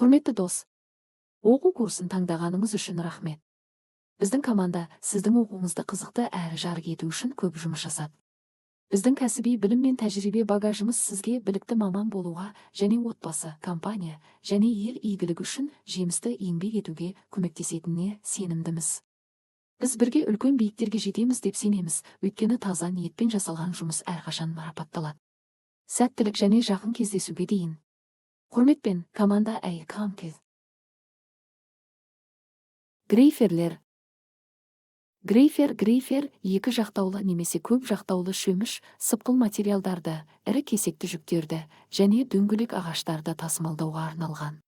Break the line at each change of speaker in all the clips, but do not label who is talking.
Құрметті дос, оқу курсын таңдағаныңыз үшін рахмет. Біздің команда сіздің оқуыңызды қызықты әрі жарық ету үшін көп жұмыс жасады. Біздің кәсіби білім мен тәжірибе багажымыз сізге білікті маман болуға және отбасы, компания және ел игілігі үшін жемісті еңбек етуге көмектесетініне сенімдіміз. Біз бірге үлкен биіктерге жетеміз деп сенеміз, өйткені таза ниетпен жасалған жұмыс әрқашан марапатталады. Сәттілік және жақын кездесуге дейін. Құрметпен, команда Камкез. Грейферлер. Грейфер екі жақтаулы немесе көп жақтаулы шөміш, сыпқыл материалдарды, ірі кесекті жүктерді және дөңгелек ағаштарды тасымалдауға арналған.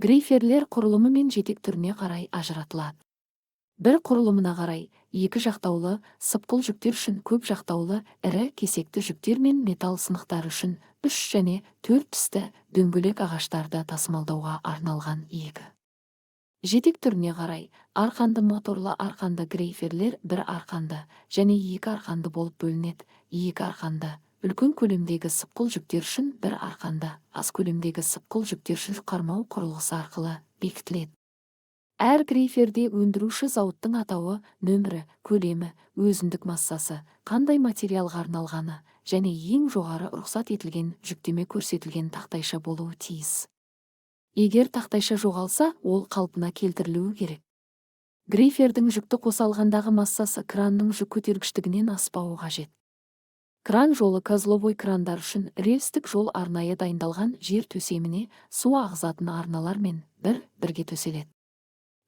Грейферлер құрылымы мен жетек түріне қарай ажыратылады. Бір құрылымына қарай, екі жақтаулы, сыпқыл жүктер үшін көп жақтаулы, ірі кесекті жүктер мен металл сынықтары үшін 3 және 4 тісті дөңгелек ағаштарды тасымалдауға арналған екі. Жетек түріне қарай, арқанды моторлы арқанды грейферлер бір арқанды және екі арқанды болып бөлінеді. Екі арқанды, үлкен көлемдегі сыпқыл жүктер үшін бір арқанды, аз көлемдегі сыпқыл жүктер үшін қармау құрылғысы арқылы бекітіледі. Әр грейферде өндіруші зауыттың атауы, нөмірі, көлемі, өзіндік массасы, қандай материалға арналғаны және ең жоғары рұқсат етілген жүктеме көрсетілген тақтайша болуы тиіс. Егер тақтайша жоғалса, ол қалпына келтірілуі керек. Грейфердің жүкті қосалғандағы массасы кранның жүк көтергіштігінен аспауы қажет. Кран жолы козловой крандар үшін рельстік жол арнайы дайындалған жер төсеміне су ағызатын арналармен бірге төселеді.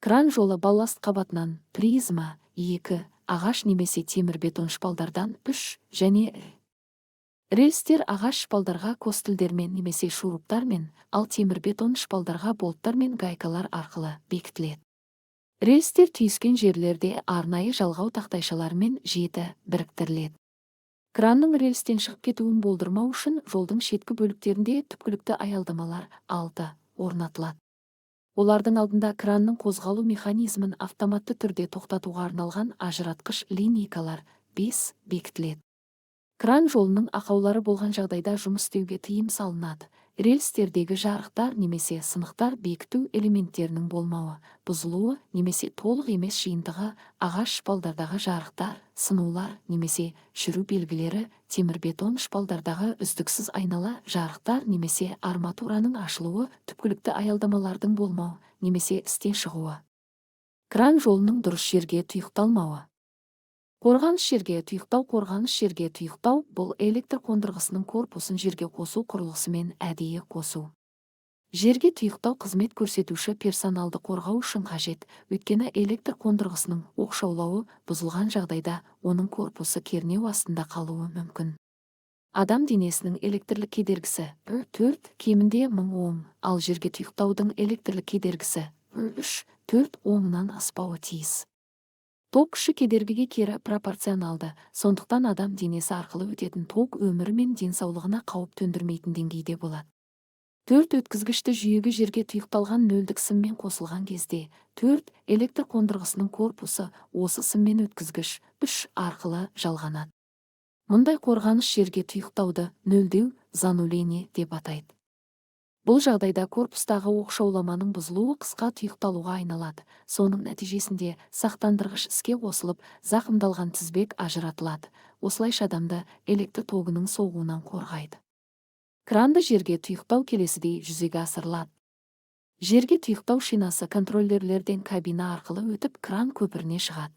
Кран жолы балласт қабатынан призма 2, ағаш немесе темір-бетон шпалдардан 3 және рельстер ағаш шпалдарға костылдермен немесе шуруптармен, ал темір-бетон шпалдарға болттар мен гайкалар арқылы бекітіледі. Рельстер түйіскен жерлерде арнайы жалғау тақтайшалармен жеті біріктіріледі. Кранның рельстен шығып кетуін болдырмау үшін жолдың шеткі бөліктерінде түпкілікті аялдамалар 6 орнатылады. Олардың алдында кранның қозғалу механизмін автоматты түрде тоқтатуға арналған ажыратқыш линейкалар 5 бекітіледі. Кран жолының ақаулары болған жағдайда жұмыс істеуге тыйым салынады. Рельстердегі жарықтар немесе сынықтар бекіту элементтерінің болмауы, бұзылуы немесе толық емес жиынтығы, ағаш шпалдардағы жарықтар, сынулар немесе жүру белгілері, темір-бетон шпалдардағы үздіксіз айнала жарықтар немесе арматураның ашылуы, түпкілікті аялдамалардың болмауы немесе істен шығуы. Кран жолының дұрыс жерге тұйықталмауы. Қорғаныс жерге тұйықтау бұл электр қондырғысының корпусын жерге қосу құрылғысымен әдейі қосу. Жерге тұйықтау қызмет көрсетуші персоналды қорғау үшін қажет, өйткені электр қондырғысының оқшаулауы бұзылған жағдайда оның корпусы кернеу астында қалуы мүмкін. Адам денесінің электрлік кедергісі 4 кемінде 1000 Ом, ал жерге тұйықтаудың электрлік кедергісі 3-4 Омнан аспауы тиіс. Ток күші кедергіге кері пропорционалды, сондықтан адам денесі арқылы өтетін ток өмірі мен денсаулығына қауіп төндірмейтін деңгейде болады. 4 өткізгішті жүйеге жерге тұйықталған нөлдік сыммен қосылған кезде 4 электр қондырғысының корпусы осы сыммен өткізгіш 3 арқылы жалғанады. Мұндай қорғаныс жерге тұйықтауды нөлдеу зануление деп атайды. Бұл жағдайда корпустағы оқшауламаның бұзылуы қысқа тұйықталуға айналады. Соның нәтижесінде сақтандырғыш іске қосылып, зақымдалған тізбек ажыратылады. Осылайша адамды электр тогының соғуынан қорғайды. Кранды жерге тұйықтау келесідей жүзеге асырылады. Жерге тұйықтау шинасы контроллерлерден кабина арқылы өтіп кран көпіріне шығады.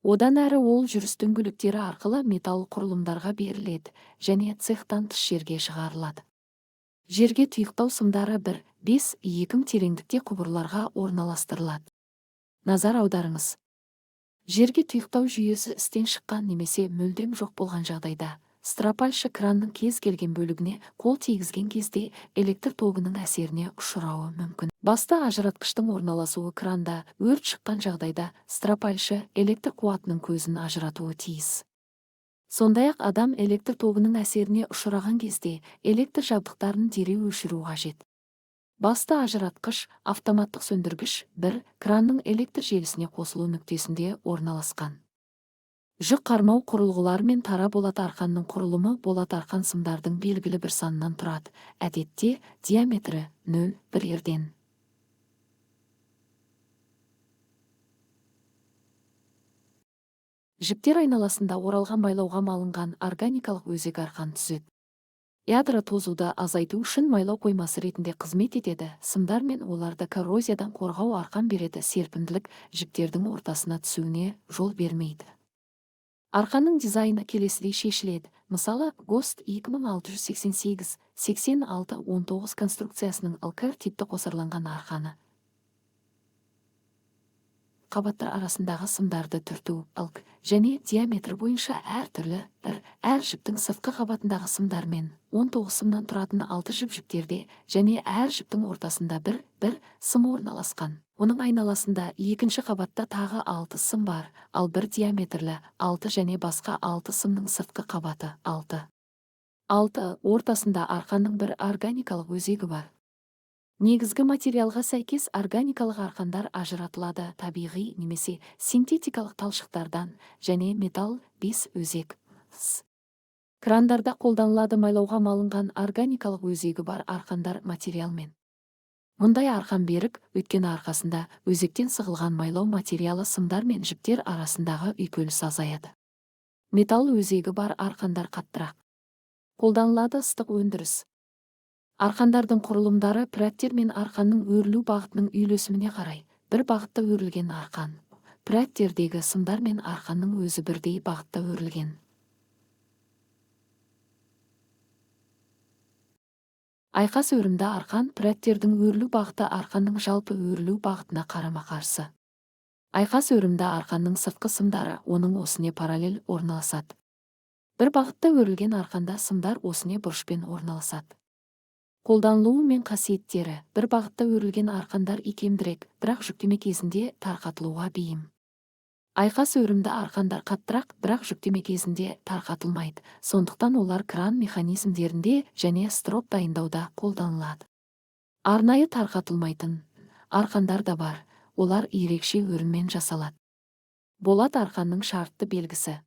Одан әрі ол жүріс дөңгелектері арқылы металл құрылымдарға беріледі және цехтан тыс жерге шығарылады. Жерге тұйықтау сымдары 1-5 тереңдікте құбырларға орналастырылады. Назар аударыңыз. Жерге тұйықтау жүйесі істен шыққан немесе мүлдем жоқ болған жағдайда, стропальшы кранның кез келген бөлігіне қол тигізген кезде электр тогының әсеріне ұшырауы мүмкін. Басты ажыратқыштың орналасуы кранда өрт шыққан жағдайда стропальшы электр қуатының көзін ажыратуы тиіс. Сондай-ақ адам электр тогының әсеріне ұшыраған кезде электр жабдықтарын дереу өшіру қажет. Басты ажыратқыш автоматтық сөндіргіш 1 кранның электр желісіне қосылу нүктесінде орналасқан. Жүк қармау құрылғылары мен тара болат арқанның құрылымы болат арқан сымдардың белгілі бір санынан тұрады. Әдетте диаметрі 0,1-ден Жіптер айналасында оралған майлауға малынған органикалық өзек арқан түзеді. Ядро тозуды азайту үшін майлау қоймасы ретінде қызмет етеді. Сымдар мен оларды коррозиядан қорғау арқан береді. Серпімділік жіптердің ортасына түсуіне жол бермейді. Арқанның дизайны келесідей шешіледі. Мысалы, ГОСТ 2688-86-19 конструкциясының ЛКР типті қосарланған арқаны. Қабаттар арасындағы сымдарды түрту, ылк және диаметр бойынша әртүрлі. Әр жіптің сыртқы қабатындағы сымдармен 19 сымнан тұратын 6 жіптерде және әр жіптің ортасында бір сым орналасқан. Оның айналасында екінші қабатта тағы 6 сым бар, ал бір диаметрлі 6 және басқа 6 сымның сыртқы қабаты 6. Ортасында арқанның бір органикалық өзегі бар. Негізгі материалға сәйкес органикалық арқандар ажыратылады табиғи немесе синтетикалық талшықтардан және металл 5 өзек. Крандарда қолданылады. Майлауға малынған органикалық өзегі бар арқандар материалмен. Мұндай арқан берік, өйткені арқасында өзектен сығылған майлау материалы сымдар мен жіптер арасындағы үйкеліс азаяды. Металл өзегі бар арқандар қаттырақ. Қолданылады. Ыстық өндіріс. Арқандардың құрылымдары пірәктер мен арқанның өрілу бағытының үйлесіміне қарай. Бір бағытта өрілген арқан. Пірәктердегі сымдар мен арқанның өзі бірдей бағытта өрілген. Айқас өрімді арқан. Пірәктердің өрілу бағыты арқанның жалпы өрілу бағытына қарама-қарсы. Айқас өрімді арқанның сыртқы сымдары оның осіне параллель орналасады. Бір бағытта өрілген арқанда сымдар осіне бұрышпен орналасады. Қолданылуы мен қасиеттері. Бір бағытта өрілген арқандар икемдірек, бірақ жүктеме кезінде тарқатылуға бейім. Айқас өрімді арқандар қаттырақ, бірақ жүктеме кезінде тарқатылмайды. Сондықтан олар кран механизмдерінде және строп дайындауда қолданылады. Арнайы тарқатылмайтын арқандар да бар. Олар ерекше өріммен жасалады. Болат арқанның шартты белгісі.